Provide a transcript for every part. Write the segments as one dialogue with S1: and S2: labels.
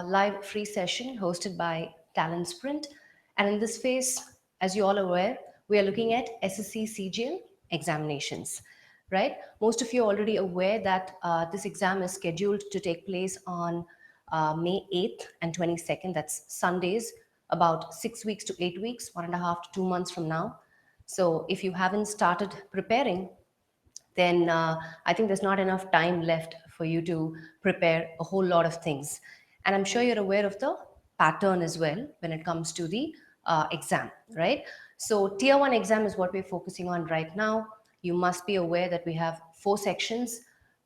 S1: live free session hosted by TalentSprint. And in this phase, as you all are aware, we are looking at SSC CGL examinations, right? Most of you are already aware that this exam is scheduled to take place on May 8th and 22nd. That's Sundays, about 6 weeks to 8 weeks, 1.5 to 2 months from now. So if you haven't started preparing, then I think there's not enough time left for you to prepare a whole lot of things. And I'm sure you're aware of the pattern as well when it comes to the exam, right? So tier 1 exam is what we're focusing on right now. You must be aware that we have 4 sections: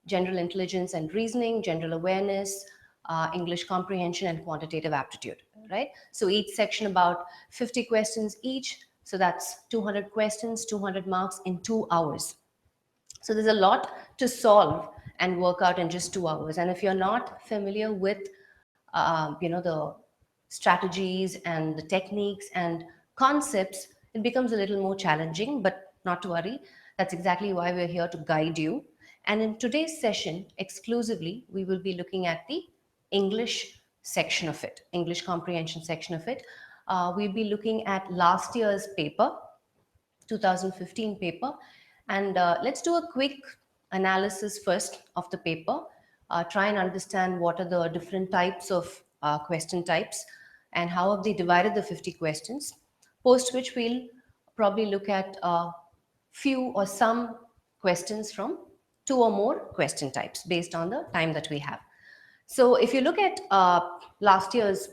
S1: general intelligence and reasoning, general awareness, English comprehension, and quantitative aptitude, right? So each section about 50 questions each. So that's 200 questions, 200 marks in 2 hours. So there's a lot to solve and work out in just 2 hours. And if you're not familiar with, the strategies and the techniques and concepts, it becomes a little more challenging. But not to worry. That's exactly why we're here to guide you. And in today's session, exclusively, we will be looking at the English section of it, English comprehension section of it. We'll be looking at last year's paper, 2015 paper. And let's do a quick analysis first of the paper, try and understand what are the different types of question types and how have they divided the 50 questions, post which we'll probably look at a few or some questions from 2 or more question types based on the time that we have. So if you look at last year's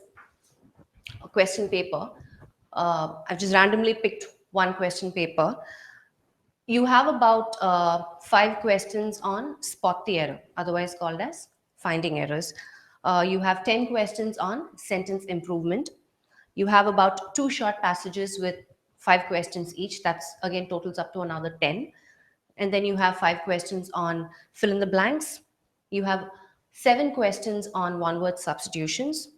S1: question paper, I've just randomly picked one question paper. You have about 5 questions on spot the error, otherwise called as finding errors. You have 10 questions on sentence improvement. You have about 2 short passages with 5 questions each. That's again totals up to another 10. And then you have 5 questions on fill in the blanks. You have 7 questions on one-word substitutions,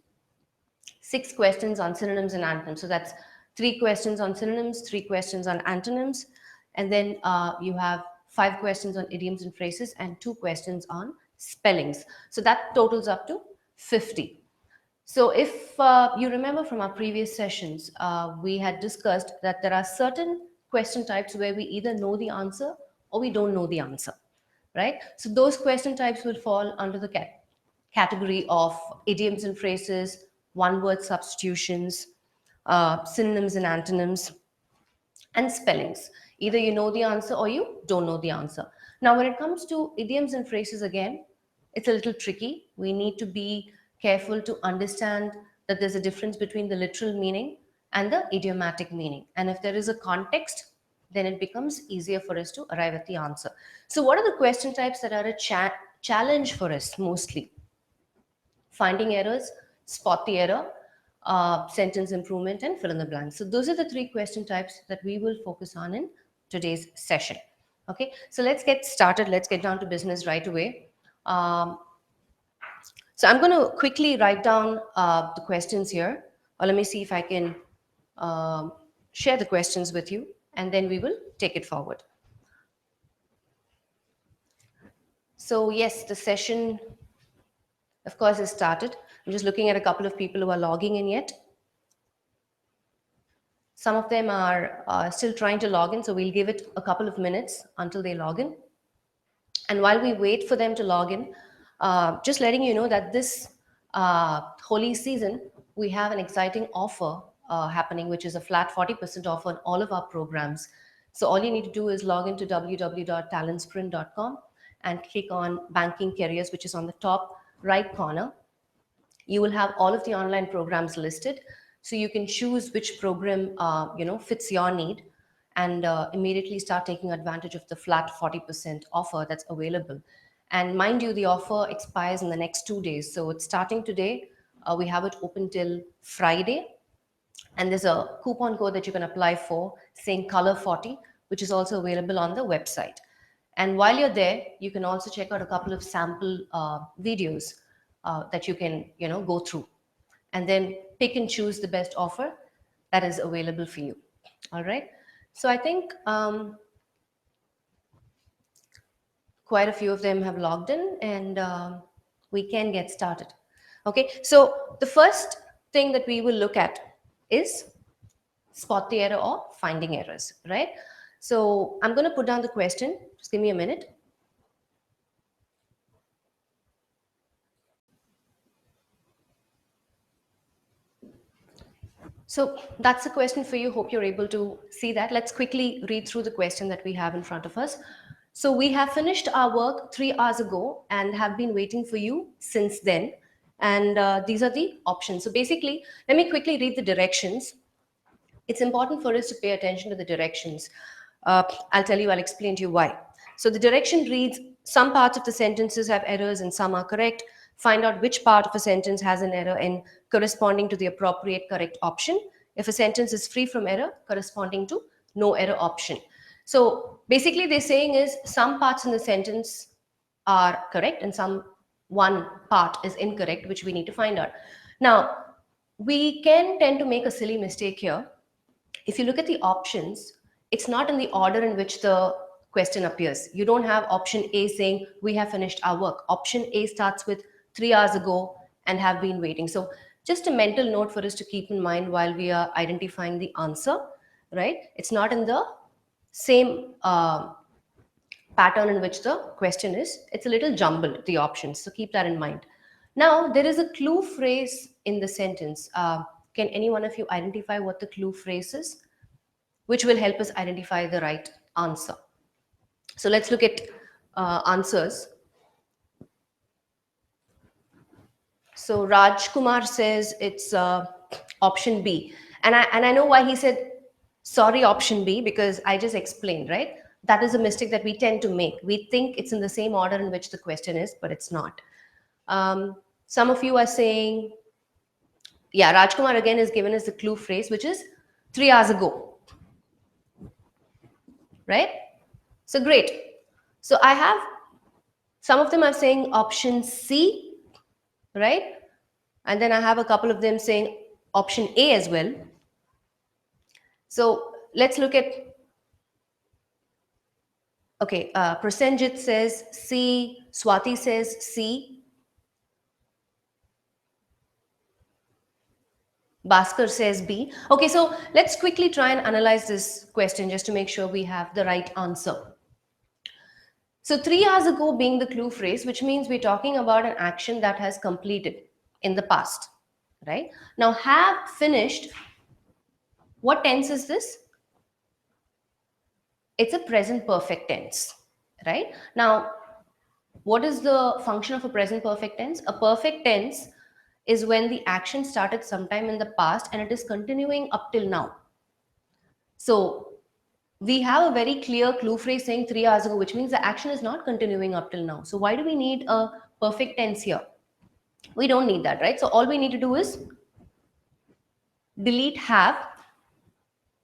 S1: 6 questions on synonyms and antonyms. So that's 3 questions on synonyms, 3 questions on antonyms. And then you have 5 questions on idioms and phrases and 2 questions on spellings. So that totals up to 50. So if you remember from our previous sessions, we had discussed that there are certain question types where we either know the answer or we don't know the answer, right? So those question types will fall under the category of idioms and phrases, one-word substitutions, synonyms and antonyms, and spellings. Either you know the answer or you don't know the answer. Now, when it comes to idioms and phrases, again, it's a little tricky. We need to be careful to understand that there's a difference between the literal meaning and the idiomatic meaning. And if there is a context, then it becomes easier for us to arrive at the answer. So what are the question types that are a challenge for us mostly? Finding errors, spot the error, sentence improvement, and fill in the blanks. So those are the 3 question types that we will focus on in today's session. Okay, so let's get started. Let's get down to business right away. So I'm going to quickly write down the questions here. Or let me see if I can share the questions with you, and then we will take it forward. So yes, the session, of course, has started. I'm just looking at a couple of people who are logging in yet. Some of them are still trying to log in, so we'll give it a couple of minutes until they log in. And while we wait for them to log in, just letting you know that this holy season, we have an exciting offer happening, which is a flat 40% off on all of our programs. So all you need to do is log into www.talentsprint.com and click on Banking Careers, which is on the top right corner. You will have all of the online programs listed, so you can choose which program fits your need, and immediately start taking advantage of the flat 40% offer that's available. And mind you, the offer expires in the next 2 days, so it's starting today. We have it open till Friday, and there's a coupon code that you can apply for saying color 40, which is also available on the website. And while you're there, you can also check out a couple of sample videos that you can go through, and then pick and choose the best offer that is available for you. All right, so I think quite a few of them have logged in, and we can get started. Okay, so the first thing that we will look at is spot the error or finding errors, right? So I'm going to put down the question. Just give me a minute. So that's the question for you. Hope you're able to see that. Let's quickly read through the question that we have in front of us. So we have finished our work 3 hours ago and have been waiting for you since then. And these are the options. So basically, let me quickly read the directions. It's important for us to pay attention to the directions. I'll explain to you why. So the direction reads, some parts of the sentences have errors and some are correct. Find out which part of a sentence has an error and corresponding to the appropriate correct option. If a sentence is free from error, corresponding to no error option. So basically they're saying is some parts in the sentence are correct and some one part is incorrect, which we need to find out. Now, we can tend to make a silly mistake here. If you look at the options, it's not in the order in which the question appears. You don't have option A saying, we have finished our work. Option A starts with 3 hours ago and have been waiting. So just a mental note for us to keep in mind while we are identifying the answer, right? It's not in the same pattern in which the question is. It's a little jumbled, the options. So keep that in mind. Now, there is a clue phrase in the sentence. Can any one of you identify what the clue phrase is? Which will help us identify the right answer. So let's look at answers. So Raj Kumar says it's option B. And I know why he said, sorry, option B, because I just explained, right? That is a mistake that we tend to make. We think it's in the same order in which the question is, but it's not. Some of you are saying, yeah, Rajkumar again is given us the clue phrase, which is 3 hours ago, right? So great. So I have, some of them are saying option C, right? And then I have a couple of them saying option A as well. So let's look at, okay, Prasenjit says C, Swati says C, Bhaskar says B. Okay, so let's quickly try and analyze this question just to make sure we have the right answer. So 3 hours ago being the clue phrase, which means we're talking about an action that has completed in the past, right? Now have finished, what tense is this? It's a present perfect tense, right? Now, what is the function of a present perfect tense? A perfect tense is when the action started sometime in the past and it is continuing up till now. So we have a very clear clue phrase saying 3 hours ago, which means the action is not continuing up till now. So why do we need a perfect tense here? We don't need that, right? So all we need to do is delete have,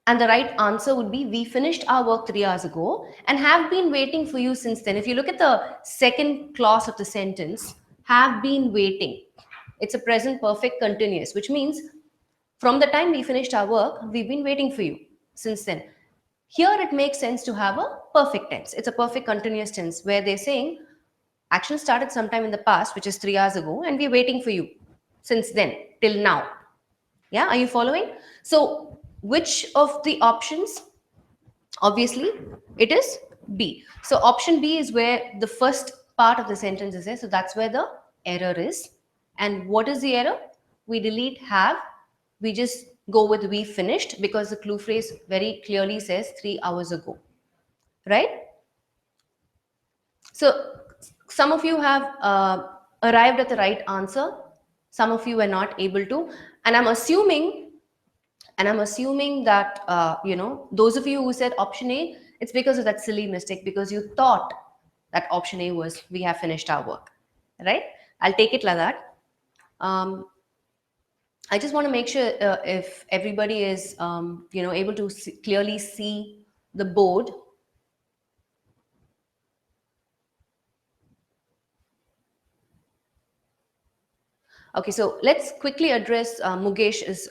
S1: and the right answer would be we finished our work 3 hours ago and have been waiting for you since then. If you look at the second clause of the sentence, have been waiting, it's a present perfect continuous, which means from the time we finished our work, we've been waiting for you since then. Here it makes sense to have a perfect tense. It's a perfect continuous tense where they're saying action started sometime in the past, which is 3 hours ago, and we're waiting for you since then till now. Yeah, are you following? So which of the options? Obviously, it is B. So option B is where the first part of the sentence is there. So that's where the error is. And what is the error? We delete have. We just go with we finished because the clue phrase very clearly says 3 hours ago. Right? So some of you have arrived at the right answer. Some of you are not able to. And I'm assuming that those of you who said option A, it's because of that silly mistake, because you thought that option A was we have finished our work, right? I'll take it like that. I just want to make sure if everybody is able to clearly see the board. Okay, so let's quickly address Mugesh's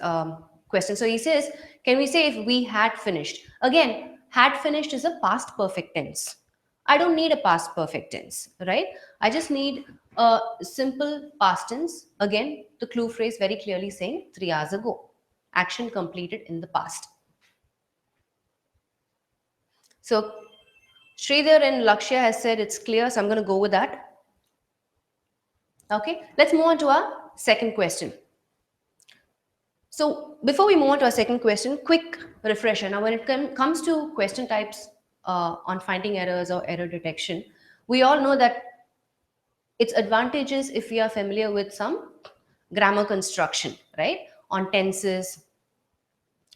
S1: question. So he says, can we say if we had finished? Again, had finished is a past perfect tense. I don't need a past perfect tense, right? I just need Simple past tense. Again, the clue phrase very clearly saying 3 hours ago. Action completed in the past. So Sridhar and Lakshya has said it's clear, so I'm going to go with that. Okay, let's move on to our second question. So before we move on to our second question, quick refresher. Now, when it comes to question types on finding errors or error detection, we all know that its advantages if we are familiar with some grammar construction, right? On tenses,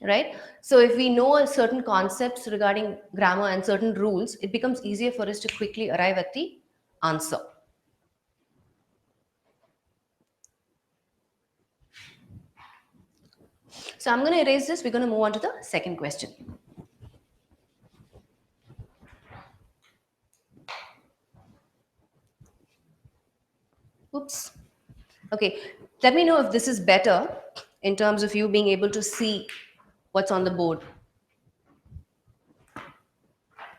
S1: right? So if we know a certain concepts regarding grammar and certain rules, it becomes easier for us to quickly arrive at the answer. So I'm going to erase this. We're going to move on to the second question. Oops. Okay, let me know if this is better in terms of you being able to see what's on the board.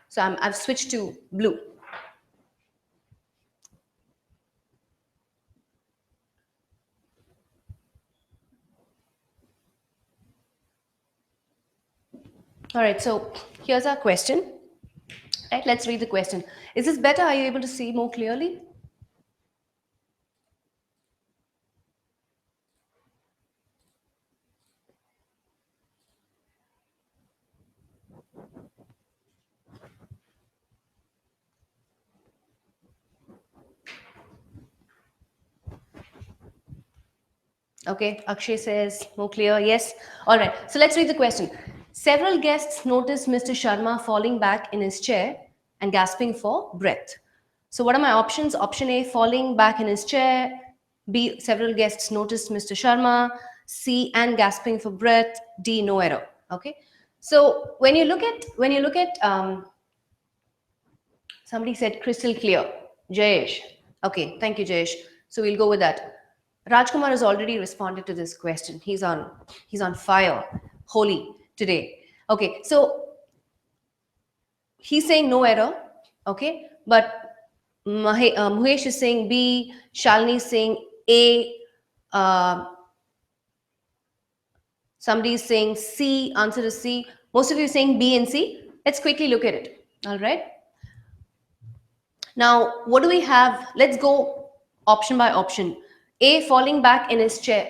S1: So I've switched to blue. All right, so here's our question. Right, let's read the question. Is this better? Are you able to see more clearly? Okay, Akshay says more clear. Yes. All right. So let's read the question. Several guests noticed Mr. Sharma falling back in his chair and gasping for breath. So what are my options? Option A, falling back in his chair. B, several guests noticed Mr. Sharma. C, and gasping for breath. D, no error. Okay. So when you look at somebody said crystal clear. Jayesh. Okay, thank you, Jayesh. So we'll go with that. Rajkumar has already responded to this question. He's on fire, holy today. Okay, so he's saying no error. Okay, but Muhesh is saying B. Shalini is saying A. Somebody is saying C. Answer is C. Most of you are saying B and C. Let's quickly look at it. All right. Now, what do we have? Let's go option by option. A, falling back in his chair.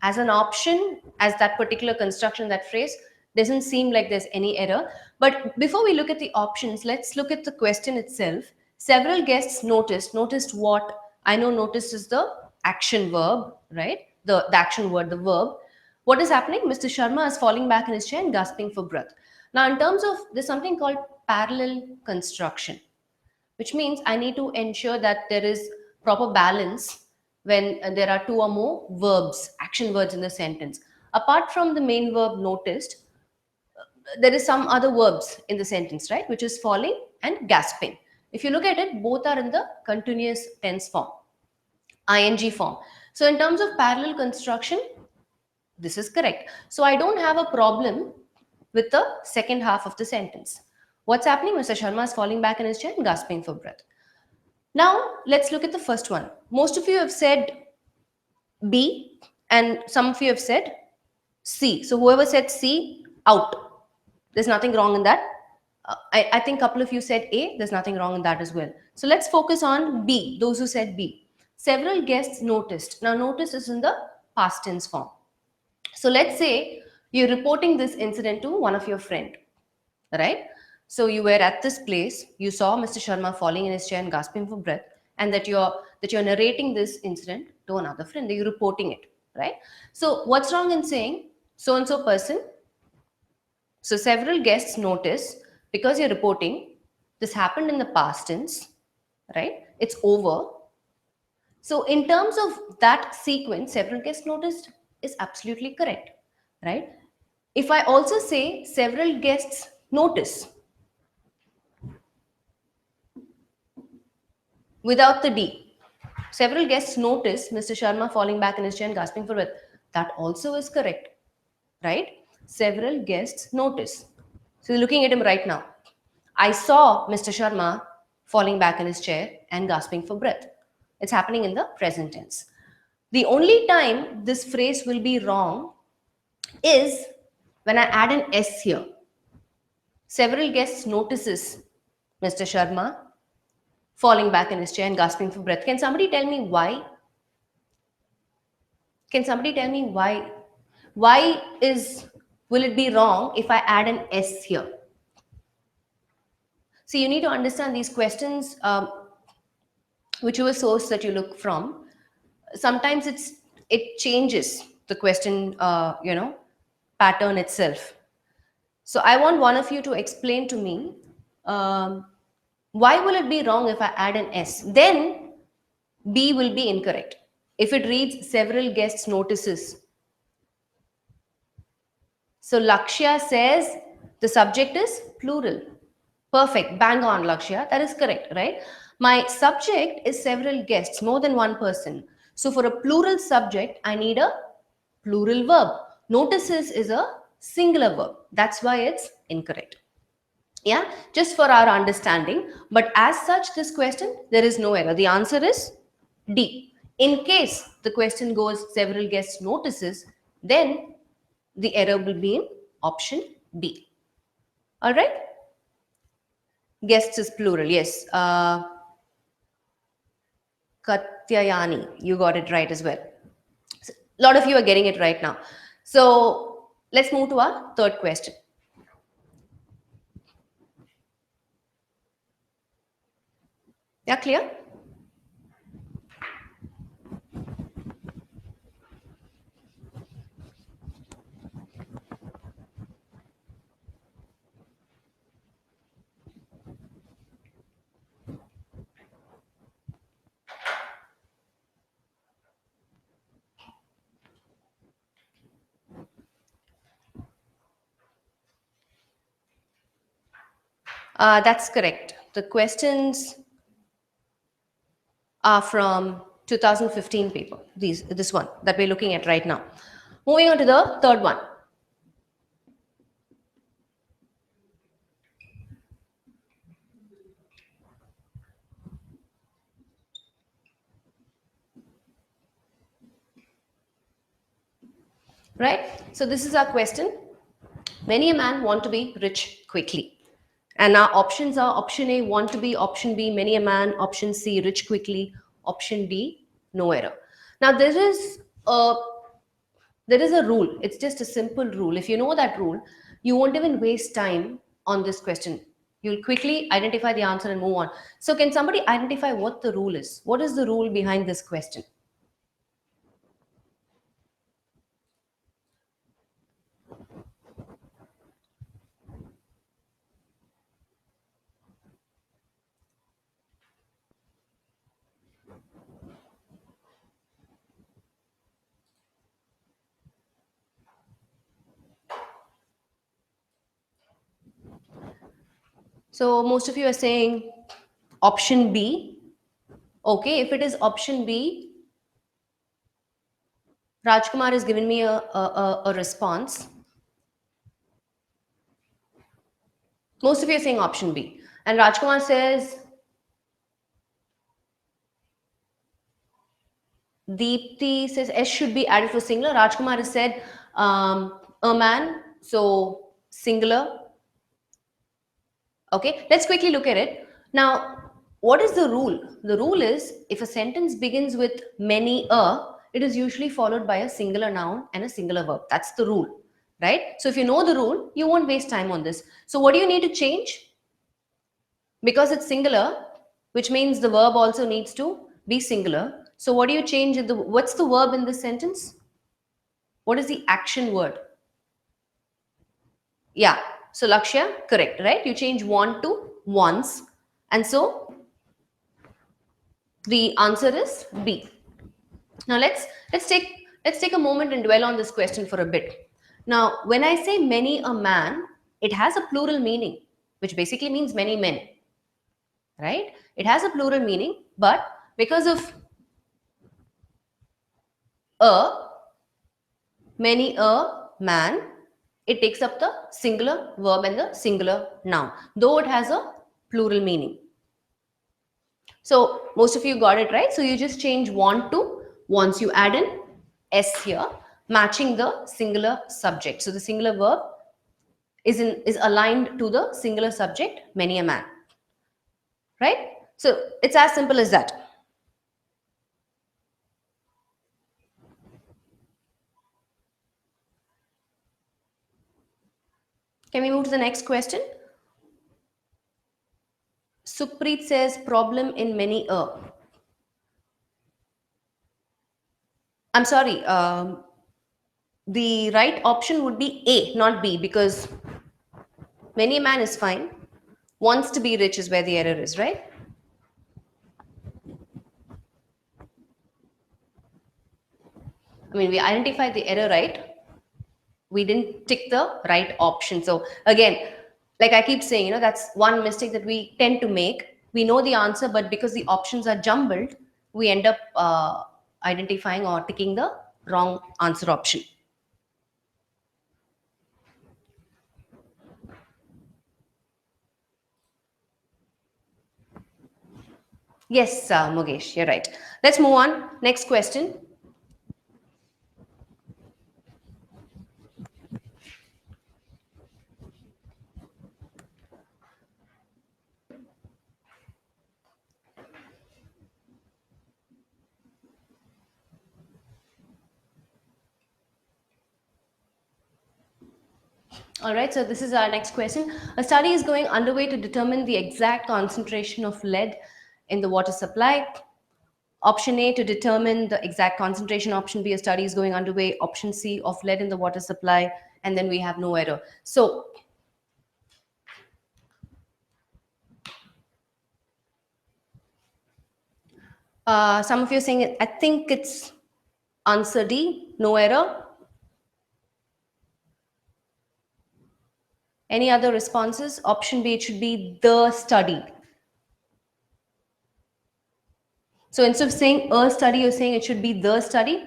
S1: As an option, as that particular construction, that phrase, doesn't seem like there's any error. But before we look at the options, let's look at the question itself. Several guests noticed what? I know noticed is the action verb, right? The action word, the verb. What is happening? Mr. Sharma is falling back in his chair and gasping for breath. Now, in terms of, there's something called parallel construction, which means I need to ensure that there is proper balance when there are two or more verbs, action words in the sentence. Apart from the main verb noticed, there is some other verbs in the sentence, right, which is falling and gasping. If you look at it, both are in the continuous tense form, ing form. So in terms of parallel construction, this is correct. So I don't have a problem with the second half of the sentence. What's happening? Mr. Sharma is falling back in his chair and gasping for breath. Now, let's look at the first one. Most of you have said B, and some of you have said C. So, whoever said C, out. There's nothing wrong in that. I think a couple of you said A. There's nothing wrong in that as well. So, let's focus on B, those who said B. Several guests noticed. Now, notice is in the past tense form. So, let's say you're reporting this incident to one of your friend, right? So you were at this place, you saw Mr. Sharma falling in his chair and gasping for breath, and that you're narrating this incident to another friend, that you're reporting it, right? So what's wrong in saying so and so person? So several guests notice, because you're reporting this happened in the past tense, right? It's over. So in terms of that sequence, several guests noticed is absolutely correct, right? If I also say several guests notice without the D, several guests noticed Mr. Sharma falling back in his chair and gasping for breath. That also is correct, right? Several guests noticed. So you're looking at him right now. I saw Mr. Sharma falling back in his chair and gasping for breath. It's happening in the present tense. The only time this phrase will be wrong is when I add an S here. Several guests notices Mr. Sharma falling back in his chair and gasping for breath. Can somebody tell me why? Can somebody tell me why? Why will it be wrong if I add an S here? So you need to understand these questions, whichever source that you look from. Sometimes it changes the question, pattern itself. So I want one of you to explain to me, why will it be wrong if I add an S? Then B will be incorrect. If it reads several guests notices. So Lakshya says the subject is plural. Perfect. Bang on, Lakshya. That is correct, right? My subject is several guests, more than one person. So for a plural subject, I need a plural verb. Notices is a singular verb. That's why it's incorrect. Yeah, just for our understanding. But as such, this question, there is no error. The answer is D. In case the question goes several guests notices, then the error will be in option B. All right? Guests is plural, yes. Katyayani, you got it right as well. So, a lot of you are getting it right now. So let's move to our third question. Yeah, clear? That's correct. The questions are from 2015 paper, this one that we're looking at right now. Moving on to the third one. Right? So this is our question. Many a man want to be rich quickly. And our options are option A, want to be, option B, many a man, option C, rich quickly, option D, no error. Now there is a rule. It's just a simple rule. If you know that rule, you won't even waste time on this question. You'll quickly identify the answer and move on. So can somebody identify what the rule is? What is the rule behind this question? So most of you are saying option B. Okay, if it is option B, Rajkumar has given me a response. Most of you are saying option B. And Rajkumar says, Deepthi says S should be added for singular. Rajkumar has said a man, so singular. Okay, let's quickly look at it. Now, what is the rule? The rule is if a sentence begins with many it is usually followed by a singular noun and a singular verb. That's the rule, right? So if you know the rule, you won't waste time on this. So what do you need to change? Because it's singular, which means the verb also needs to be singular. So what do you change? What's the verb in this sentence? What is the action word? Yeah. So Lakshya, correct, right? You change want to wants. And so the answer is B. Now let's take a moment and dwell on this question for a bit. Now, when I say many a man, it has a plural meaning, which basically means many men. Right? It has a plural meaning, but because of many a man, it takes up the singular verb and the singular noun, though it has a plural meaning. So most of you got it right. So you just change want to wants. You add an S here, matching the singular subject. So the singular verb is aligned to the singular subject, many a man. Right? So it's as simple as that. Can we move to the next question? Supreet says problem in many a. I'm sorry. The right option would be A, not B, because many a man is fine. Wants to be rich is where the error is, right? I mean, we identified the error, right? We didn't tick the right option. So again, like I keep saying, that's one mistake that we tend to make. We know the answer, but because the options are jumbled, we end up identifying or ticking the wrong answer option. Yes, Mugesh, you're right. Let's move on. Next question. All right, so this is our next question. A study is going underway to determine the exact concentration of lead in the water supply. Option A, to determine the exact concentration. Option B, a study is going underway. Option C, of lead in the water supply. And then we have no error. So some of you are saying, I think it's answer D, no error. Any other responses? Option B, it should be the study. So instead of saying a study, you're saying it should be the study.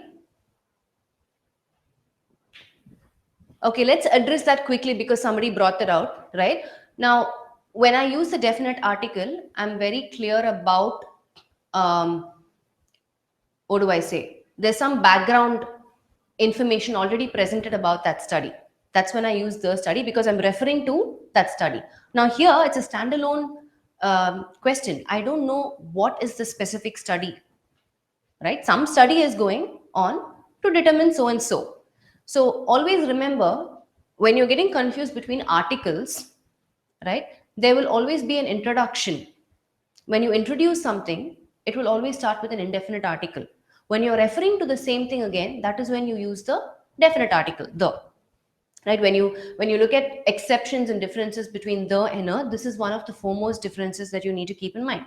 S1: Okay, let's address that quickly because somebody brought that out, right? Now, when I use the definite article, I'm very clear about, what do I say? There's some background information already presented about that study. That's when I use the study because I'm referring to that study. Now, here it's a standalone question. I don't know what is the specific study, right? Some study is going on to determine so and so. So always remember, when you're getting confused between articles, right, there will always be an introduction. When you introduce something, it will always start with an indefinite article. When you're referring to the same thing again, that is when you use the definite article, the. Right? When you look at exceptions and differences between the and a, this is one of the foremost differences that you need to keep in mind.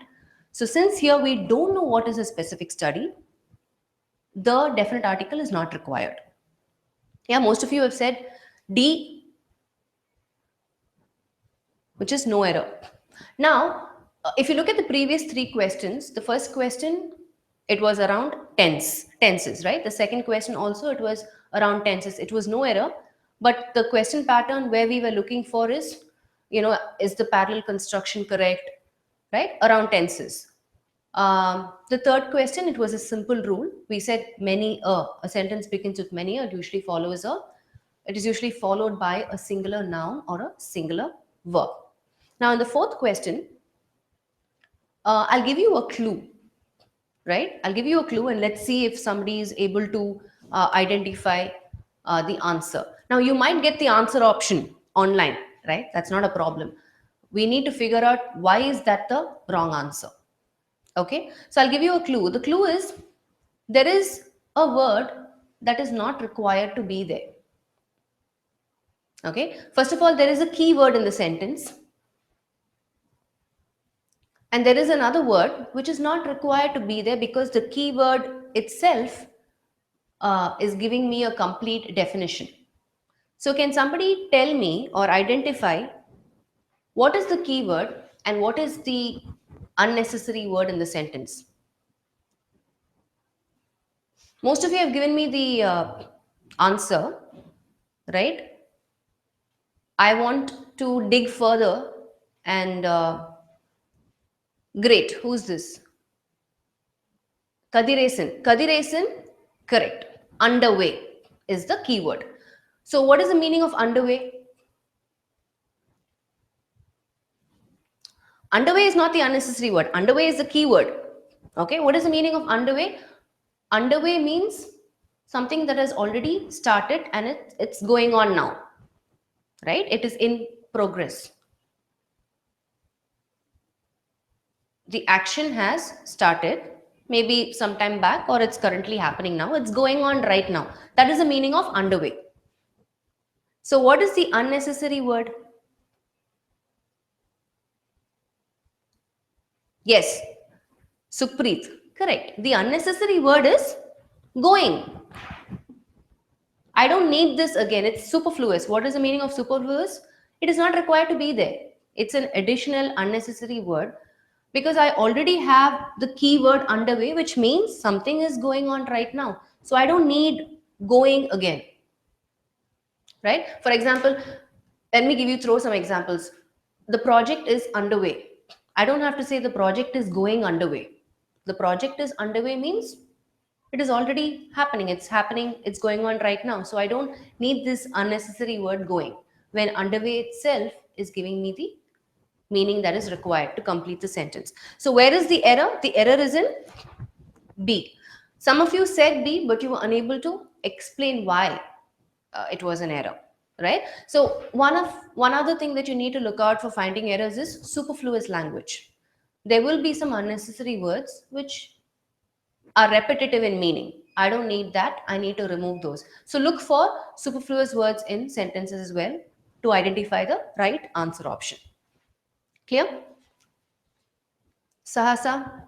S1: So since here we don't know what is a specific study, the definite article is not required. Yeah, most of you have said D, which is no error. Now, if you look at the previous three questions, the first question, it was around tenses, right? The second question also, it was around tenses. It was no error, but the question pattern where we were looking for is, is the parallel construction correct, right? Around tenses. The third question, it was a simple rule. We said many a sentence begins with many, it usually follows a, it is usually followed by a singular noun or a singular verb. Now, in the fourth question, I'll give you a clue, right? I'll give you a clue and let's see if somebody is able to identify the answer. Now, you might get the answer option online, right? That's not a problem. We need to figure out why is that the wrong answer. Okay, so I'll give you a clue. The clue is there is a word that is not required to be there. Okay, first of all, there is a key word in the sentence. And there is another word which is not required to be there because the keyword itself is giving me a complete definition. So, can somebody tell me or identify what is the keyword and what is the unnecessary word in the sentence? Most of you have given me the answer, right? I want to dig further and great. Who's this? Kadiresan, correct. Underway is the keyword. So what is the meaning of underway? Underway is not the unnecessary word. Underway is the keyword. Okay, what is the meaning of underway? Underway means something that has already started and it's going on now, right? It is in progress. The action has started maybe some time back, or it's currently happening now. It's going on right now. That is the meaning of underway. So what is the unnecessary word? Yes, Supreet. Correct. The unnecessary word is going. I don't need this again. It's superfluous. What is the meaning of superfluous? It is not required to be there. It's an additional unnecessary word because I already have the keyword underway, which means something is going on right now. So I don't need going again. Right? For example, let me throw some examples. The project is underway. I don't have to say the project is going underway. The project is underway means it is already happening. It's happening. It's going on right now. So I don't need this unnecessary word going when underway itself is giving me the meaning that is required to complete the sentence. So where is the error? The error is in B. Some of you said B, but you were unable to explain why it was an error, right? So one other thing that you need to look out for finding errors is superfluous language. There will be some unnecessary words which are repetitive in meaning. I don't need that. I need to remove those. So look for superfluous words in sentences as well to identify the right answer option. Clear? Sahasa?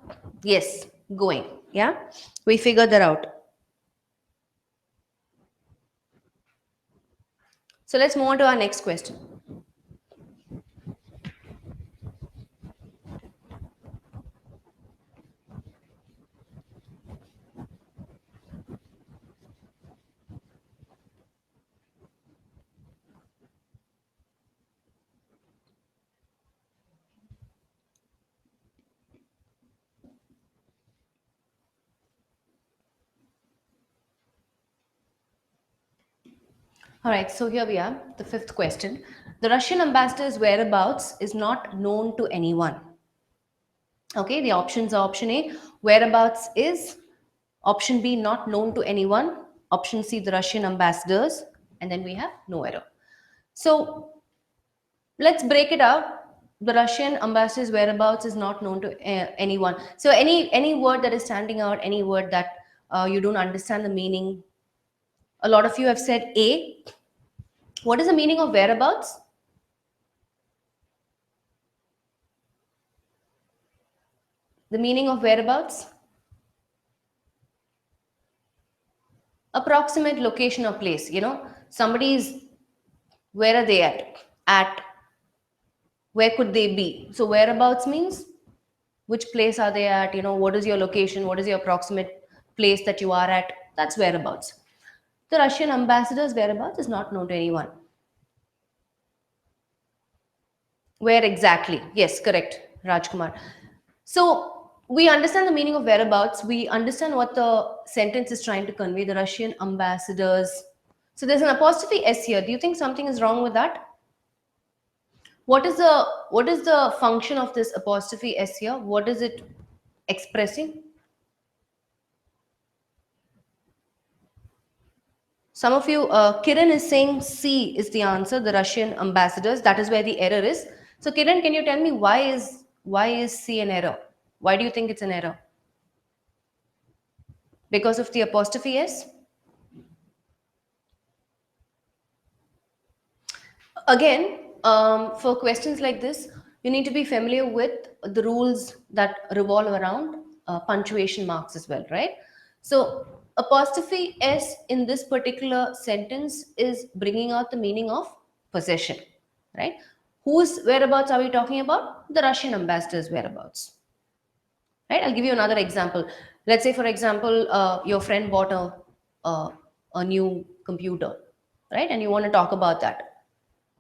S1: Yes, going. Yeah, we figured that out. So let's move on to our next question. All right, so here we are, the fifth question. The Russian ambassador's whereabouts is not known to anyone. Okay, the options are option A, whereabouts is, option B, not known to anyone, option C, the Russian ambassadors, and then we have no error. So let's break it out. The Russian ambassador's whereabouts is not known to anyone. So any word that is standing out, any word that you don't understand the meaning. A lot of you have said A. What is the meaning of whereabouts? The meaning of whereabouts? Approximate location or place. You know, somebody's, where are they at? At, where could they be? So whereabouts means which place are they at? You know, what is your location? What is your approximate place that you are at? That's whereabouts. The Russian ambassador's whereabouts is not known to anyone. Where exactly? Yes, correct, Rajkumar. So we understand the meaning of whereabouts. We understand what the sentence is trying to convey. The Russian ambassadors. So there's an apostrophe S here. Do you think something is wrong with that? What is the function of this apostrophe S here? What is it expressing? Some of you, Kiran is saying C is the answer. The Russian ambassadors. That is where the error is. So Kiran, can you tell me why is C an error? Why do you think it's an error? Because of the apostrophe S? Again, for questions like this, you need to be familiar with the rules that revolve around punctuation marks as well, right? So apostrophe S in this particular sentence is bringing out the meaning of possession, right? Whose whereabouts are we talking about? The Russian ambassador's whereabouts, right? I'll give you another example. Let's say, for example, your friend bought a new computer, right? And you want to talk about that,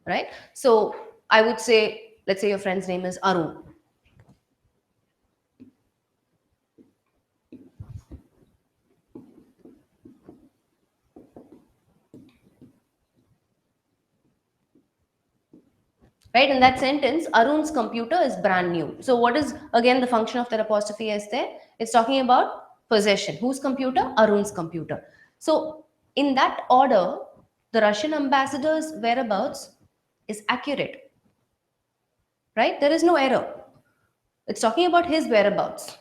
S1: right? So I would say, let's say your friend's name is Arun. right? In that sentence, Arun's computer is brand new. So what is again the function of that apostrophe s there? It's talking about possession. Whose computer? Arun's computer. So in that order, the Russian ambassador's whereabouts is accurate, right? There is no error. It's talking about his whereabouts,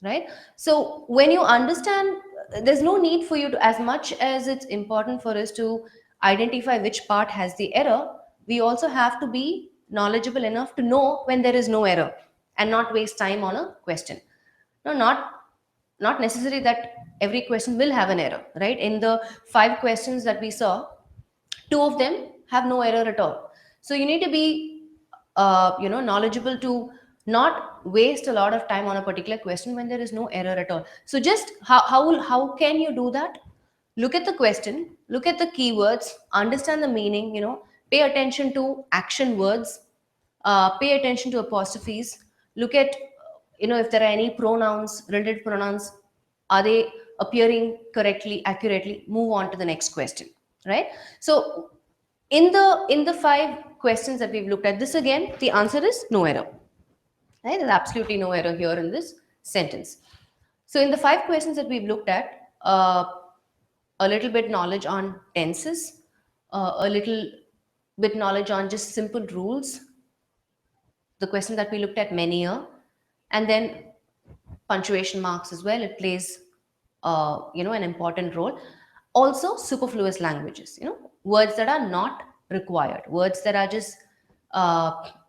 S1: right? So when you understand, there's no need for you to, as much as it's important for us to identify which part has the error, we also have to be knowledgeable enough to know when there is no error and not waste time on a question. No, not necessary that every question will have an error, right? In the 5 questions that we saw, 2 of them have no error at all. So you need to be knowledgeable to not waste a lot of time on a particular question when there is no error at all. So just how can you do that? Look at the question, look at the keywords, understand the meaning, pay attention to action words, pay attention to apostrophes, look at if there are any pronouns, related pronouns, are they appearing correctly, accurately, move on to the next question, right? So in the 5 questions that we've looked at, this again, the answer is no error, right? There's absolutely no error here in this sentence. So in the 5 questions that we've looked at, a little bit knowledge on tenses, a little bit knowledge on just simple rules, the question that we looked at, many a, and then punctuation marks as well. It plays, an important role. Also, superfluous languages, words that are not required, words that are just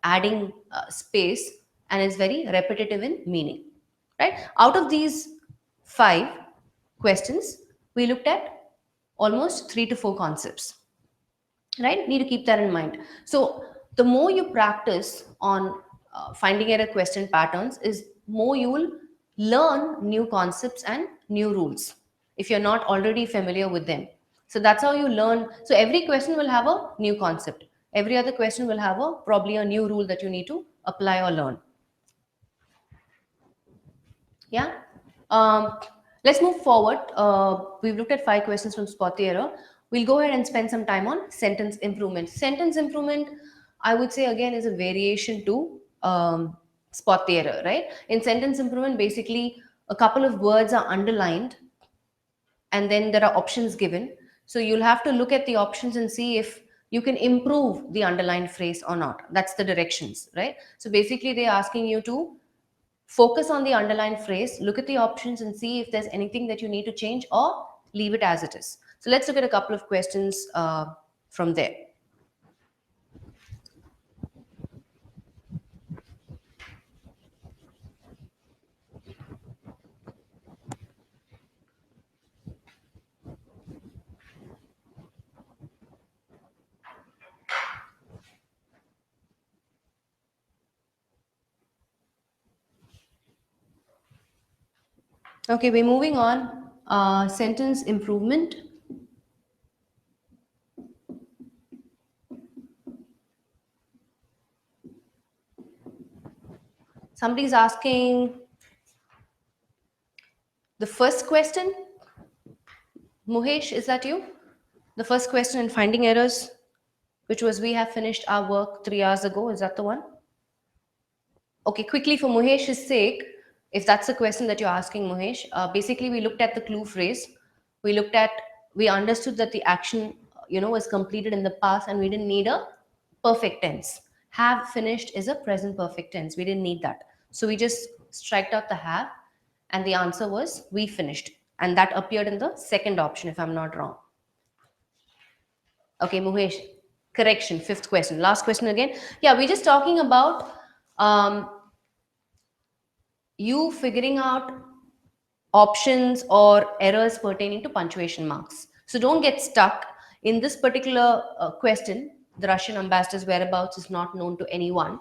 S1: adding space and is very repetitive in meaning, right? Out of these 5 questions, we looked at almost 3 to 4 concepts, right? Need to keep that in mind. So the more you practice on finding error question patterns, is more you will learn new concepts and new rules if you're not already familiar with them. So that's how you learn. So every question will have a new concept, every other question will have a probably a new rule that you need to apply or learn. Yeah. Um, let's move forward. We've looked at 5 questions from Spot the Error. We'll go ahead and spend some time on sentence improvement. Sentence improvement, I would say, again, is a variation to Spot the Error, right? In sentence improvement, basically, a couple of words are underlined and then there are options given. So you'll have to look at the options and see if you can improve the underlined phrase or not. That's the directions, right? So basically, they're asking you to focus on the underlined phrase, look at the options and see if there's anything that you need to change or leave it as it is. So let's look at a couple of questions from there. Okay, we're moving on. Sentence improvement. Somebody's asking the first question. Muhesh, is that you? The first question in finding errors, which was we have finished our work 3 hours ago. Is that the one? Okay, quickly for Muhesh's sake, if that's the question that you're asking, Muhesh, basically we looked at the clue phrase. We looked at, we understood that the action, was completed in the past and we didn't need a perfect tense. Have finished is a present perfect tense. We didn't need that. So we just striked out the have and the answer was we finished. And that appeared in the second option, if I'm not wrong. Okay, Muhesh, correction, 5th question. Last question again. Yeah, we're just talking about um, you figuring out options or errors pertaining to punctuation marks. So don't get stuck in this particular question. The Russian ambassador's whereabouts is not known to anyone.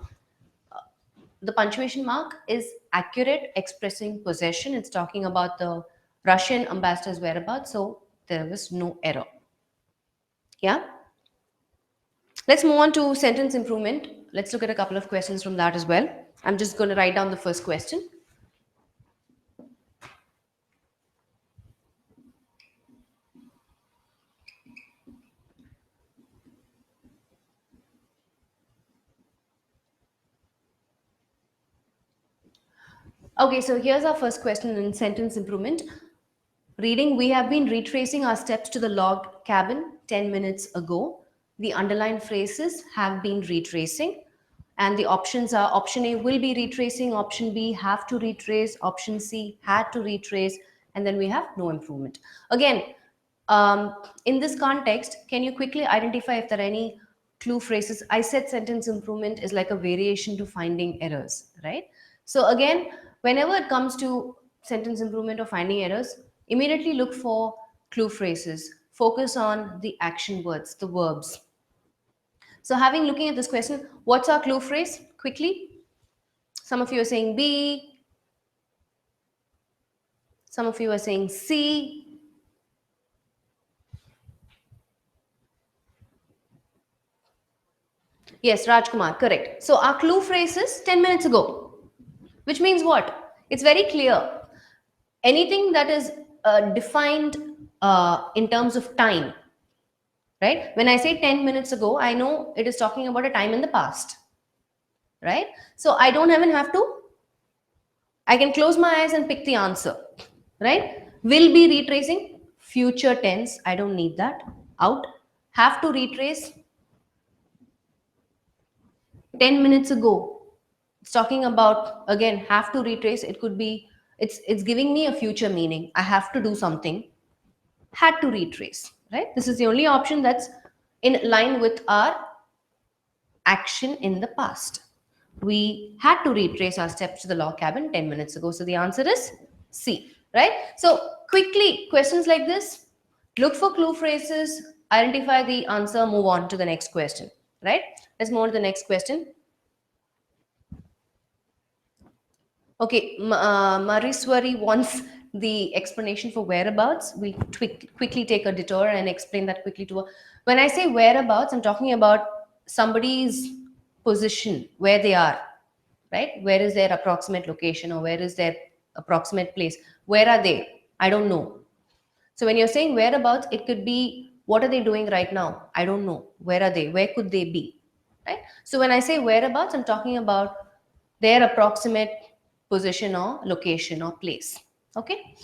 S1: The punctuation mark is accurate, expressing possession. It's talking about the Russian ambassador's whereabouts, so there was no error. Yeah. Let's move on to sentence improvement. Let's look at a couple of questions from that as well. I'm just going to write down the first question. Okay, so here's our first question in sentence improvement. Reading, we have been retracing our steps to the log cabin 10 minutes ago. The underlined phrases have been retracing. And the options are option A will be retracing, option B have to retrace, option C had to retrace, and then we have no improvement. Again, in this context, can you quickly identify if there are any clue phrases? I said sentence improvement is like a variation to finding errors, right? So again, whenever it comes to sentence improvement or finding errors, immediately look for clue phrases. Focus on the action words, the verbs. So having looking at this question, what's our clue phrase? Quickly. Some of you are saying B. Some of you are saying C. Yes, Rajkumar, correct. So our clue phrase is 10 minutes ago, which means what? It's very clear. Anything that is defined in terms of time, right? When I say 10 minutes ago, I know it is talking about a time in the past, right? So I don't even have to, I can close my eyes and pick the answer, right? Will be retracing, future tense, I don't need that. Out. Have to retrace, 10 minutes ago. It's talking about, again, have to retrace. It could be, it's giving me a future meaning. I have to do something. Had to retrace, right? This is the only option that's in line with our action in the past. We had to retrace our steps to the log cabin 10 minutes ago. So the answer is C, right? So quickly, questions like this, look for clue phrases, identify the answer, move on to the next question, right? Let's move on to the next question. Okay, Mariswari wants the explanation for whereabouts. We quickly take a detour and explain that quickly to her. When I say whereabouts, I'm talking about somebody's position, where they are, right? Where is their approximate location or where is their approximate place? Where are they? I don't know. So when you're saying whereabouts, it could be what are they doing right now? I don't know. Where are they? Where could they be? Right? So when I say whereabouts, I'm talking about their approximate position or location or place. Okay?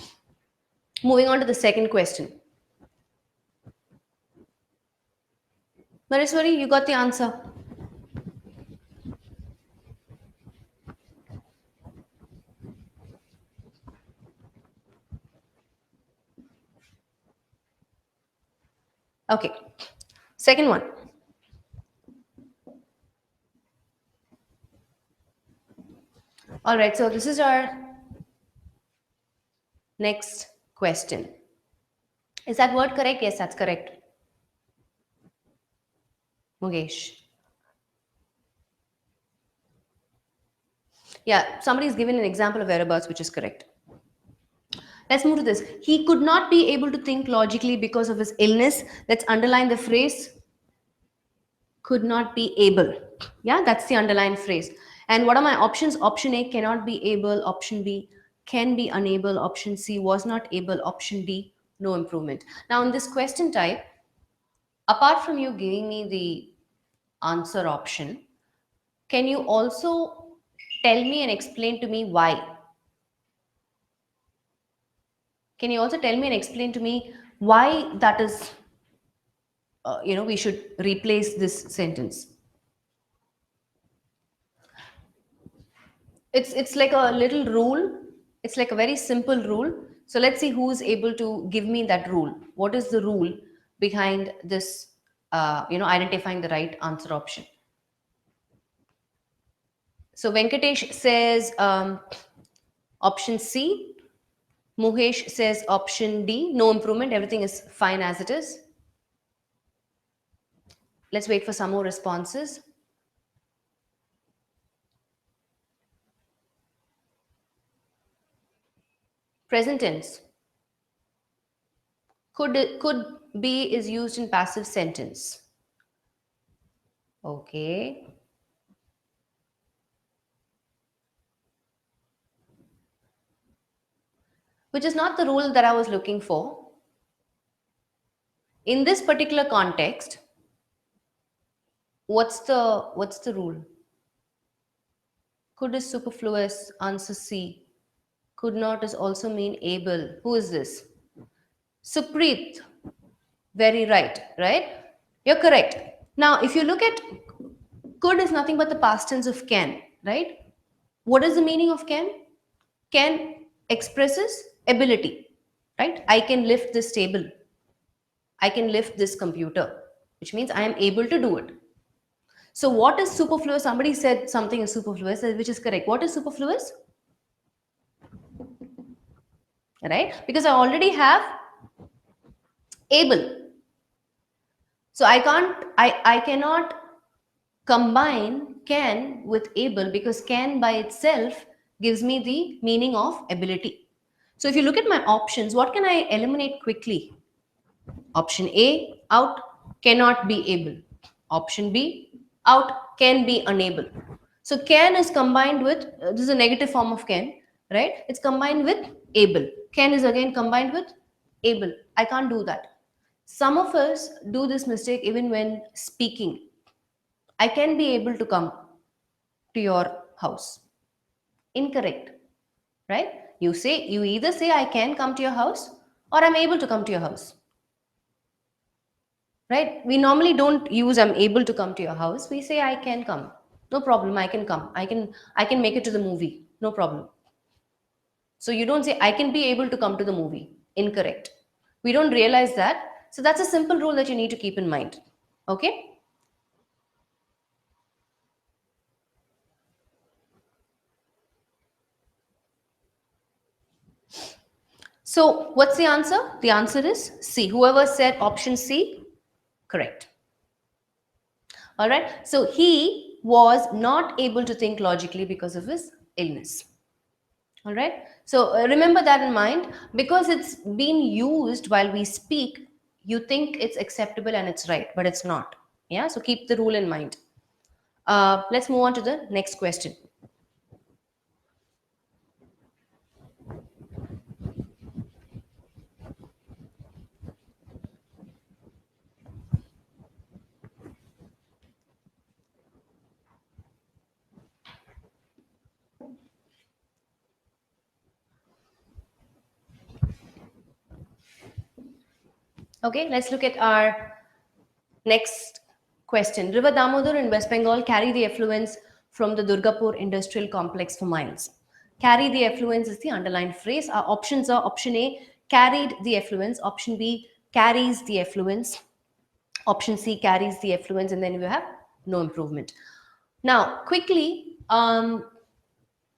S1: Moving on to the second question. Mariswari, you got the answer. Okay. Second one. All right. So this is our next question. Is that word correct? Yes, that's correct. Mugesh. Yeah, somebody's given an example of whereabouts, which is correct. Let's move to this. He could not be able to think logically because of his illness. Let's underline the phrase could not be able. Yeah, that's the underlined phrase. And what are my options? Option A cannot be able. Option B can be unable. Option C was not able. Option D no improvement. Now, in this question type, apart from you giving me the answer option, can you also tell me and explain to me why? Can you also tell me and explain to me why that is, we should replace this sentence? It's like a little rule. It's like a very simple rule. So let's see who's able to give me that rule. What is the rule behind this, identifying the right answer option? So Venkatesh says option C. Muhesh says option D, no improvement, everything is fine as it is. Let's wait for some more responses. Present tense. Could be is used in passive sentence. Okay. Which is not the rule that I was looking for. In this particular context, what's the rule? Could is superfluous, answer C. Could not is also mean able. Who is this? Supreet. Very right, right? You're correct. Now, if you look at could is nothing but the past tense of can, right? What is the meaning of can? Can expresses ability, right? I can lift this table. I can lift this computer, which means I am able to do it. So, what is superfluous? Somebody said something is superfluous, which is correct. What is superfluous? Right? Because I already have able. So I cannot combine can with able because can by itself gives me the meaning of ability. So if you look at my options, what can I eliminate quickly? Option A, out, cannot be able. Option B, out, can be unable. So can is combined with, this is a negative form of can, right? It's combined with able. Can is again combined with able. I can't do that. Some of us do this mistake even when speaking. I can be able to come to your house. Incorrect, right? You either say I can come to your house or I'm able to come to your house. Right? We normally don't use I'm able to come to your house. We say I can come. No problem, I can come. I can make it to the movie. No problem. So you don't say I can be able to come to the movie. Incorrect. We don't realize that. So that's a simple rule that you need to keep in mind. Okay? So what's the answer? The answer is C. Whoever said option C, correct. All right. So he was not able to think logically because of his illness. All right. So remember that in mind because it's been used while we speak, you think it's acceptable and it's right, but it's not. Yeah. So keep the rule in mind. Let's move on to the next question. Okay. Let's look at our next question. River Damodar in West Bengal carry the effluents from the Durgapur industrial complex for miles. Carry the effluents is the underlined phrase. Our options are option A, carried the effluents. Option B, carries the effluents. Option C, carries the effluents. And then you have no improvement. Now, quickly,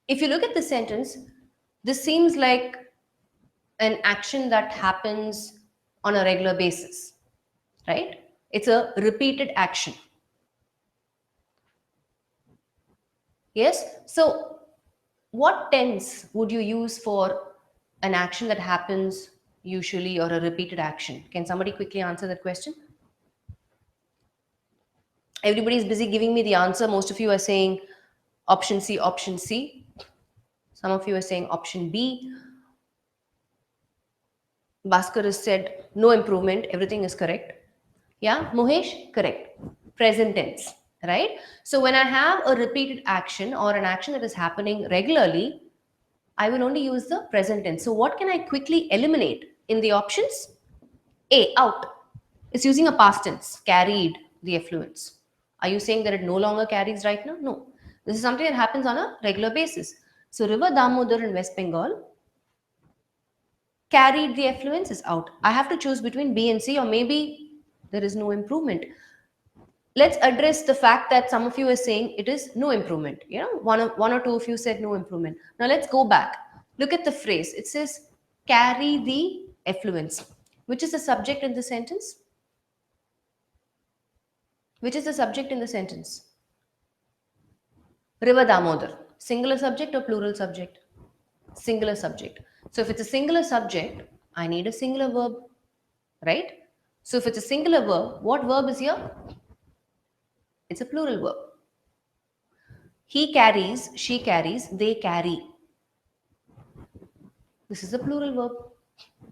S1: if you look at the sentence, this seems like an action that happens on a regular basis, right? It's a repeated action. Yes. So, what tense would you use for an action that happens usually or a repeated action? Can somebody quickly answer that question? Everybody is busy giving me the answer. Most of you are saying option C, option C. Some of you are saying option B. Bhaskar has said no improvement. Everything is correct. Yeah, Muhesh, correct. Present tense, right? So when I have a repeated action or an action that is happening regularly, I will only use the present tense. So what can I quickly eliminate in the options? A, out. It's using a past tense, carried the effluents. Are you saying that it no longer carries right now? No. This is something that happens on a regular basis. So River Damodar in West Bengal carried the effluents is out. I have to choose between B and C, or maybe there is no improvement. Let's address the fact that some of you are saying it is no improvement. You know, one or two of you said no improvement. Now let's go back. Look at the phrase. It says carry the effluents. Which is the subject in the sentence? Which is the subject in the sentence? River Damodar. Singular subject or plural subject? Singular subject. So if it's a singular subject, I need a singular verb, right? So if it's a singular verb, what verb is here? It's a plural verb. He carries, she carries, they carry. This is a plural verb.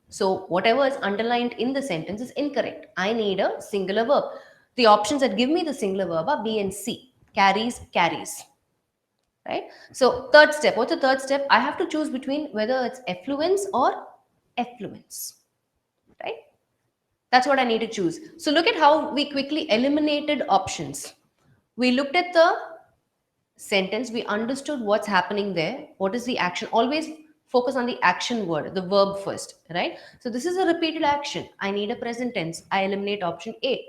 S1: So whatever is underlined in the sentence is incorrect. I need a singular verb. The options that give me the singular verb are B and C. Carries, carries. right? So third step, what's the third step? I have to choose between whether it's effluence or effluence, right? That's what I need to choose. So look at how we quickly eliminated options. We looked at the sentence, we understood what's happening there, what is the action. Always focus on the action word, the verb first, right? So this is a repeated action. I need a present tense. I eliminate option A.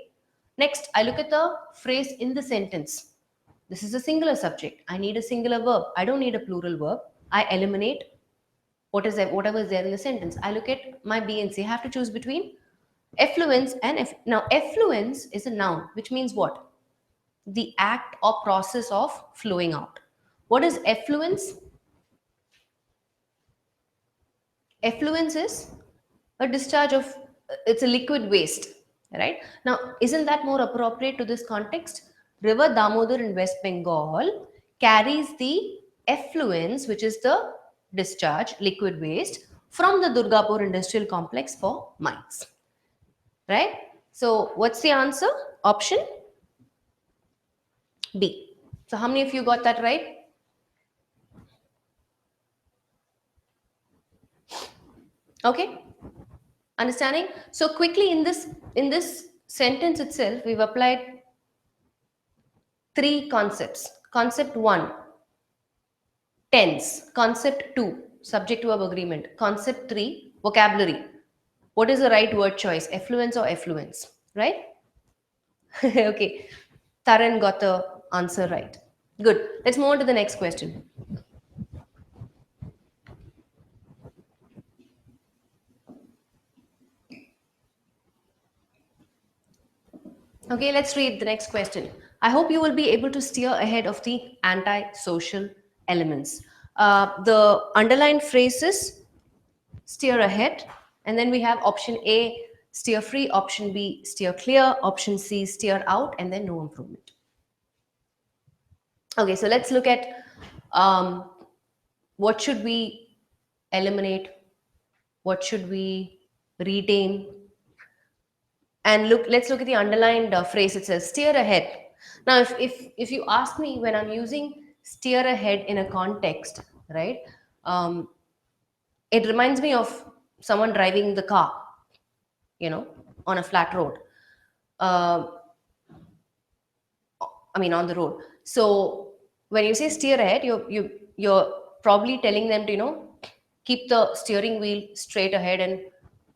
S1: Next, I look at the phrase in the sentence. This is a singular subject. I need a singular verb. I don't need a plural verb. I eliminate whatever is there in the sentence. I look at my B and C. I have to choose between effluence and now effluence is a noun, which means what? The act or process of flowing out. What is effluence? Effluence is a discharge of, it's a liquid waste, right? Now, isn't that more appropriate to this context? River Damodar in West Bengal carries the effluence, which is the discharge, liquid waste, from the Durgapur industrial complex for mines, right? So, what's the answer? Option B. So, how many of you got that right? Okay, understanding? So quickly in this sentence itself, we've applied three concepts. Concept one, tense. Concept two, subject verb agreement. Concept three, vocabulary. What is the right word choice? Effluence or effluence, right? Okay, Taran got the answer right. Good. Let's move on to the next question. Okay, let's read the next question. I hope you will be able to steer ahead of the anti-social elements. The underlined phrases steer ahead, and then we have option A, steer free, option B, steer clear, option C, steer out, and then no improvement. Okay, so let's look at um, what should we eliminate, what should we retain, and let's look at the underlined phrase. It says steer ahead. Now if you ask me, when I'm using steer ahead in a context, right, um, it reminds me of someone driving the car, you know, on a flat road. uh, I mean on the road. So when you say steer ahead, you're probably telling them to, keep the steering wheel straight ahead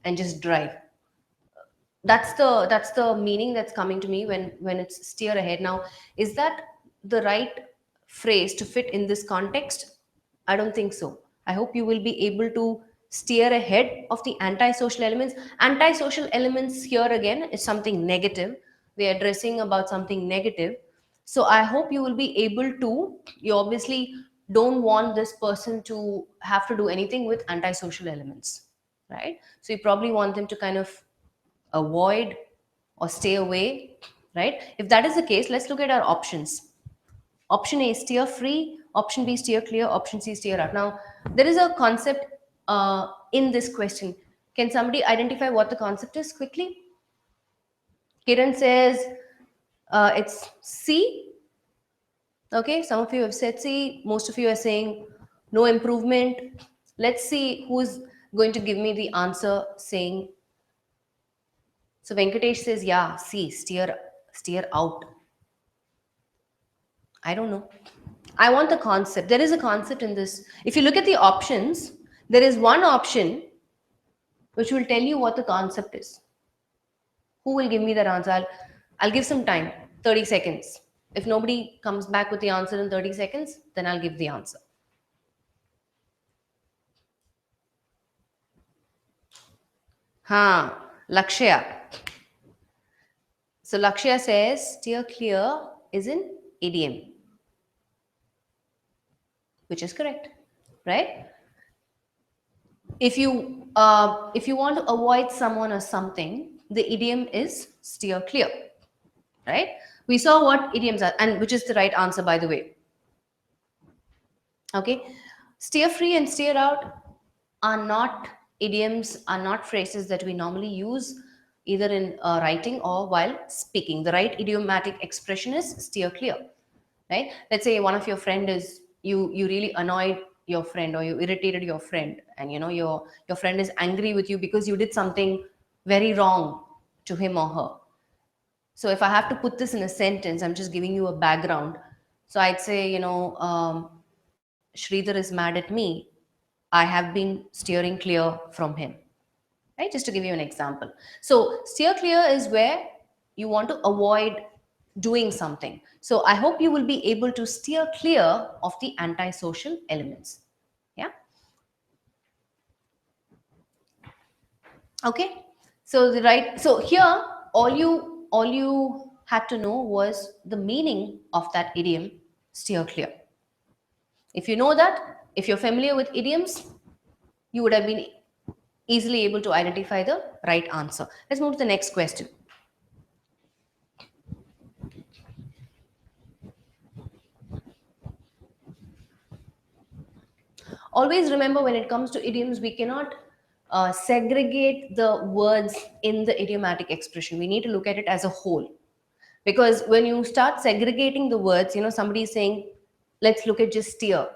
S1: and just drive. That's the meaning that's coming to me when it's steer ahead. Now, is that the right phrase to fit in this context? I don't think so. I hope you will be able to steer ahead of the antisocial elements. Antisocial elements here again is something negative. We are addressing about something negative. So I hope you will be able to, you obviously don't want this person to have to do anything with antisocial elements, right? So you probably want them to kind of avoid or stay away, right? If that is the case, let's look at our options. Option A, steer free. Option B, steer clear. Option C, steer out. Now, there is a concept in this question. Can somebody identify what the concept is quickly? Kiran says it's C. Okay, some of you have said C. Most of you are saying no improvement. Let's see who's going to give me the answer saying. So Venkatesh says, yeah, C, steer out. I don't know. I want the concept. There is a concept in this. If you look at the options, there is one option which will tell you what the concept is. Who will give me that answer? I'll give some time, 30 seconds. If nobody comes back with the answer in 30 seconds, then I'll give the answer. Lakshya. So Lakshya says steer clear is an idiom, which is correct, right? If you want to avoid someone or something, the idiom is steer clear, right? We saw what idioms are, and which is the right answer, by the way. Okay, steer free and steer out are not idioms, are not phrases that we normally use either in writing or while speaking. The right idiomatic expression is steer clear, right? Let's say one of your friend is you really annoyed your friend, or you irritated your friend, and your friend is angry with you because you did something very wrong to him or her. So if I have to put this in a sentence, I'm just giving you a background. So I'd say, Sridhar is mad at me. I have been steering clear from him, right? Just to give you an example. So steer clear is where you want to avoid doing something. So I hope you will be able to steer clear of the antisocial elements. Yeah. Okay. So here all you had to know was the meaning of that idiom, steer clear. If you know that, if you're familiar with idioms, you would have been easily able to identify the right answer. Let's move to the next question. Always remember, when it comes to idioms, we cannot segregate the words in the idiomatic expression. We need to look at it as a whole. Because when you start segregating the words, somebody is saying, let's look at just steer,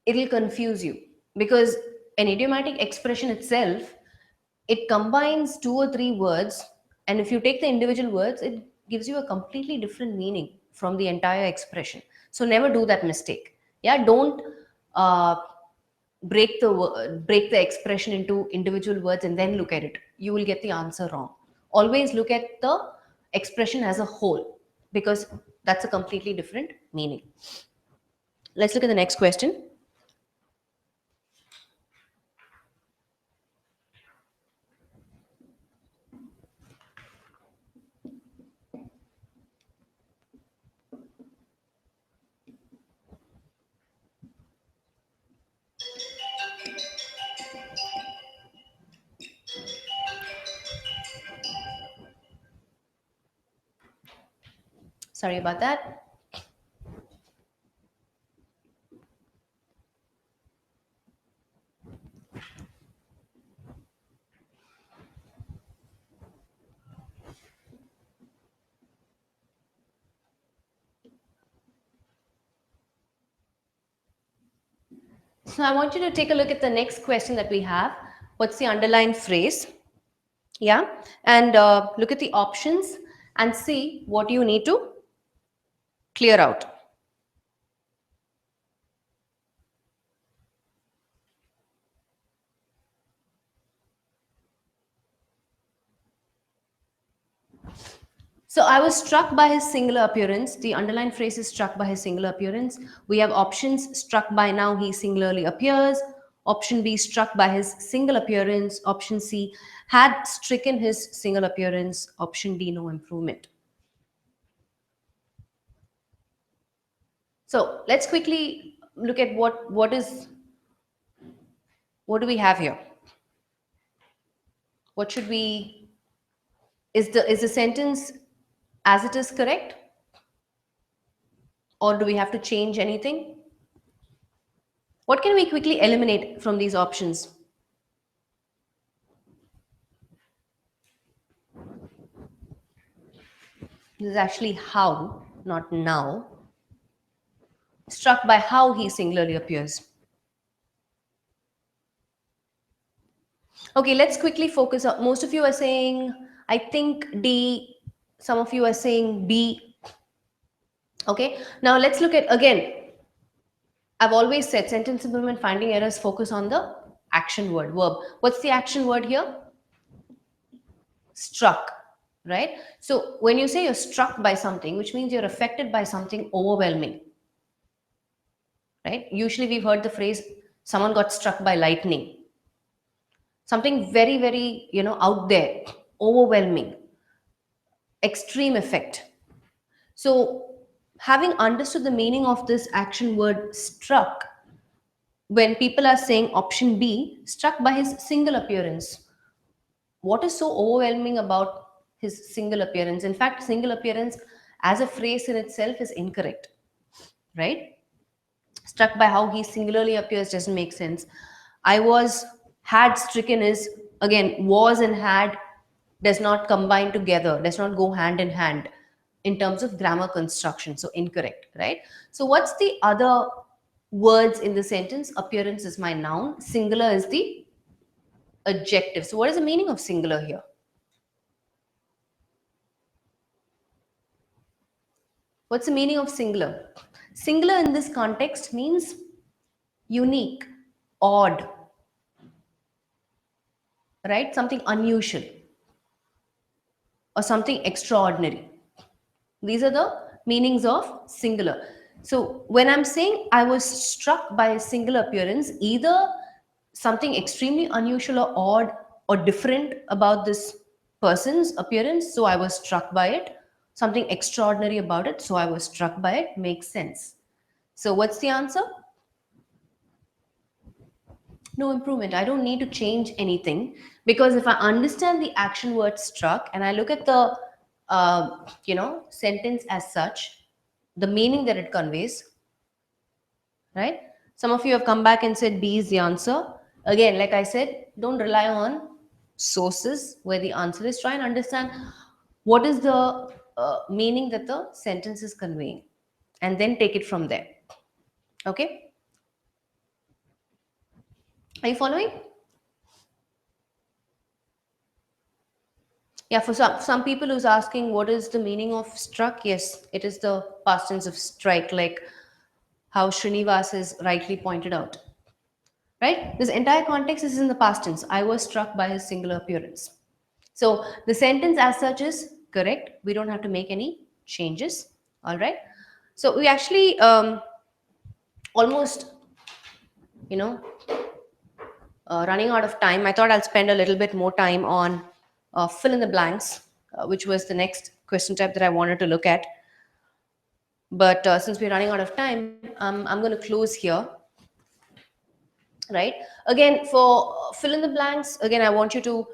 S1: it'll confuse you. Because an idiomatic expression itself, it combines two or three words, and if you take the individual words, it gives you a completely different meaning from the entire expression. So never do that mistake. Yeah, don't uh, break the expression into individual words and then look at it. You will get the answer wrong. Always look at the expression as a whole, because that's a completely different meaning. Let's look at the next question. Sorry about that. So I want you to take a look at the next question that we have. What's the underlined phrase? Yeah. And look at the options and see what you need to clear out. So I was struck by his singular appearance. The underlined phrase is struck by his singular appearance. We have options: struck by, now he singularly appears. Option B, struck by his single appearance. Option C, had stricken his single appearance. Option D, no improvement. So let's quickly look at what do we have here? What should we is the sentence as it is correct, or do we have to change anything? What can we quickly eliminate from these options? This is actually how, not now. Struck by how he singularly appears. Okay, let's quickly focus on. Most of you are saying, I think D. Some of you are saying B. Okay, now let's look at again. I've always said sentence improvement, finding errors, focus on the action word, verb. What's the action word here? Struck, right? So when you say you're struck by something, which means you're affected by something overwhelming, right? Usually we've heard the phrase, someone got struck by lightning. Something very, very, out there, overwhelming, extreme effect. So having understood the meaning of this action word struck, when people are saying option B, struck by his single appearance, what is so overwhelming about his single appearance? In fact, single appearance as a phrase in itself is incorrect, right? Struck by how he singularly appears doesn't make sense. I was, had stricken is, again, was and had does not combine together, does not go hand in hand in terms of grammar construction. So incorrect, right? So what's the other words in the sentence. Appearance is my noun, singular is the adjective. So what is the meaning of singular here? What's the meaning of singular? Singular in this context means unique, odd, right? Something unusual or something extraordinary. These are the meanings of singular. So when I'm saying I was struck by a singular appearance, either something extremely unusual or odd or different about this person's appearance, so I was struck by it. Something extraordinary about it, so I was struck by it, makes sense. So what's the answer? No improvement. I don't need to change anything, because if I understand the action word struck and I look at the sentence as such, the meaning that it conveys, right? Some of you have come back and said B is the answer. Again, like I said, don't rely on sources where the answer is. Try and understand what is the meaning that the sentence is conveying, and then take it from there. Okay? Are you following? Yeah, for some people who's asking what is the meaning of struck, yes, it is the past tense of strike, like how Srinivas has rightly pointed out. Right? This entire context is in the past tense. I was struck by his singular appearance. So the sentence as such is correct. We don't have to make any changes. All right. So we actually almost, you know, running out of time. I thought I'll spend a little bit more time on fill in the blanks, which was the next question type that I wanted to look at. But since we're running out of time, I'm going to close here. Right. Again, for fill in the blanks, again, I want you to,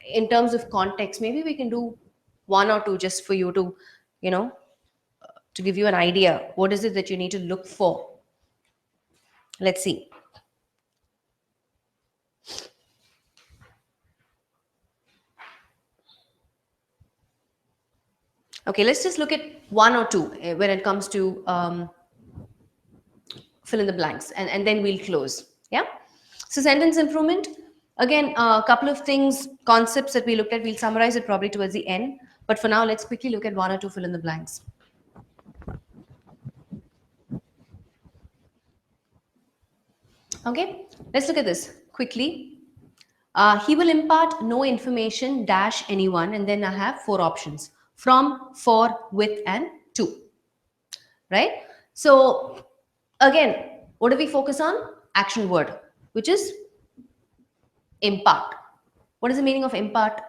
S1: in terms of context, maybe we can do one or two just for you to, you know, to give you an idea. What is it that you need to look for? Let's see. Okay, let's just look at one or two when it comes to fill in the blanks, and then we'll close. Yeah. So sentence improvement. Again, a couple of things, concepts that we looked at. We'll summarize it probably towards the end. But for now, let's quickly look at one or two fill in the blanks. Okay, let's look at this quickly. He will impart no information dash anyone, and then I have four options: from, for, with, and to. Right? So again, what do we focus on? Action word, which is impart. What is the meaning of impart?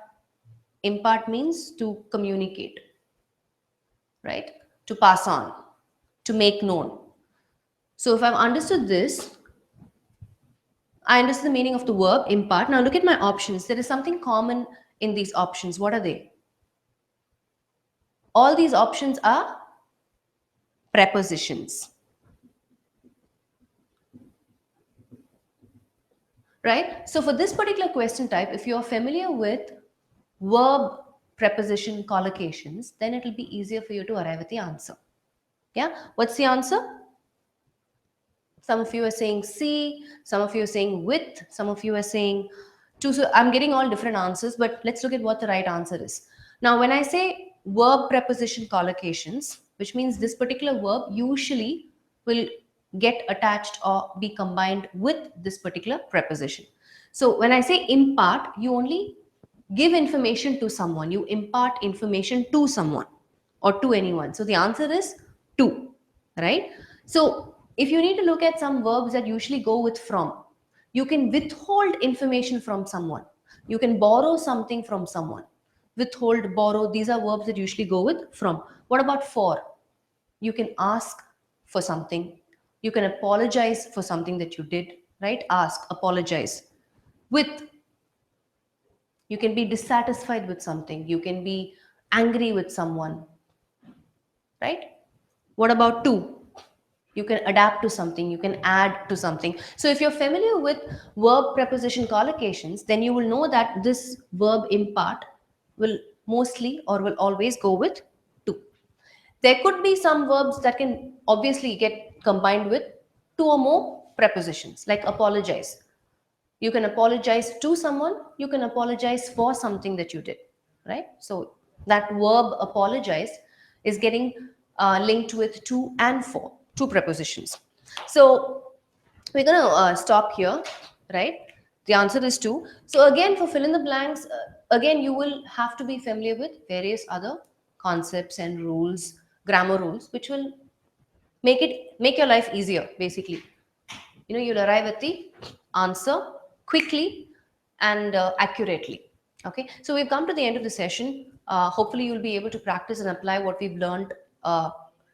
S1: Impart means to communicate, right? To pass on, to make known. So if I've understood this, I understand the meaning of the verb impart. Now look at my options. There is something common in these options. What are they? All these options are prepositions. Right? So for this particular question type, if you're familiar with verb preposition collocations, then it will be easier for you to arrive at the answer. Yeah? What's the answer? Some of you are saying C, some of you are saying with, some of you are saying to. So I'm getting all different answers, but let's look at what the right answer is. Now, when I say verb preposition collocations, which means this particular verb usually will get attached or be combined with this particular preposition. So when I say impart, you only give information to someone, you impart information to someone or to anyone. So the answer is to, right? So if you need to look at some verbs that usually go with from, you can withhold information from someone. You can borrow something from someone. Withhold, borrow, these are verbs that usually go with from. What about for? You can ask for something. You can apologize for something that you did, right? Ask, apologize. With, you can be dissatisfied with something. You can be angry with someone, right? What about to? You can adapt to something, you can add to something. So if you're familiar with verb preposition collocations, then you will know that this verb impart will mostly or will always go with to. There could be some verbs that can obviously get combined with two or more prepositions, like apologize. You can apologize to someone, you can apologize for something that you did, right? So that verb apologize is getting linked with to and for, two prepositions. So we're going to stop here, right? The answer is two. So again, for fill in the blanks, again, you will have to be familiar with various other concepts and rules, grammar rules, which will make your life easier, basically. You'll arrive at the answer quickly and accurately. Okay, so we've come to the end of the session. Hopefully you'll be able to practice and apply what we've learned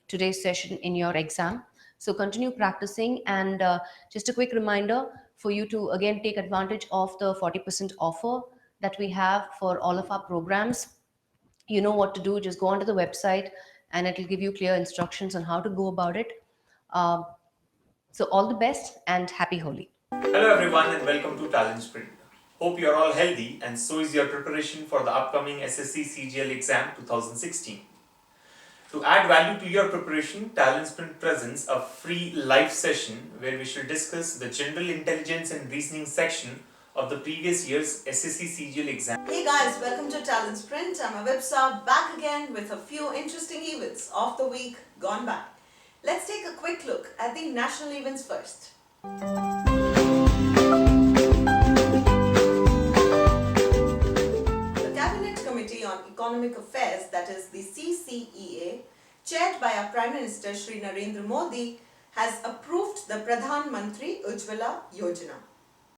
S1: today's session in your exam. So continue practicing, and just a quick reminder for you to again take advantage of the 40% offer that we have for all of our programs. You know what to do. Just go onto the website and it'll give you clear instructions on how to go about it. Uh, so all the best and happy Holi.
S2: Hello everyone and welcome to TalentSprint. Hope you are all healthy and so is your preparation for the upcoming SSC CGL exam 2016. To add value to your preparation, TalentSprint presents a free live session where we shall discuss the general intelligence and reasoning section of the previous year's SSC CGL exam.
S3: Hey guys, welcome to TalentSprint. I'm Avipsa, back again with a few interesting events of the week gone by. Let's take a quick look at the national events first. The Cabinet Committee on Economic Affairs, that is the CCEA, chaired by our Prime Minister Shri Narendra Modi, has approved the Pradhan Mantri Ujjwala Yojana.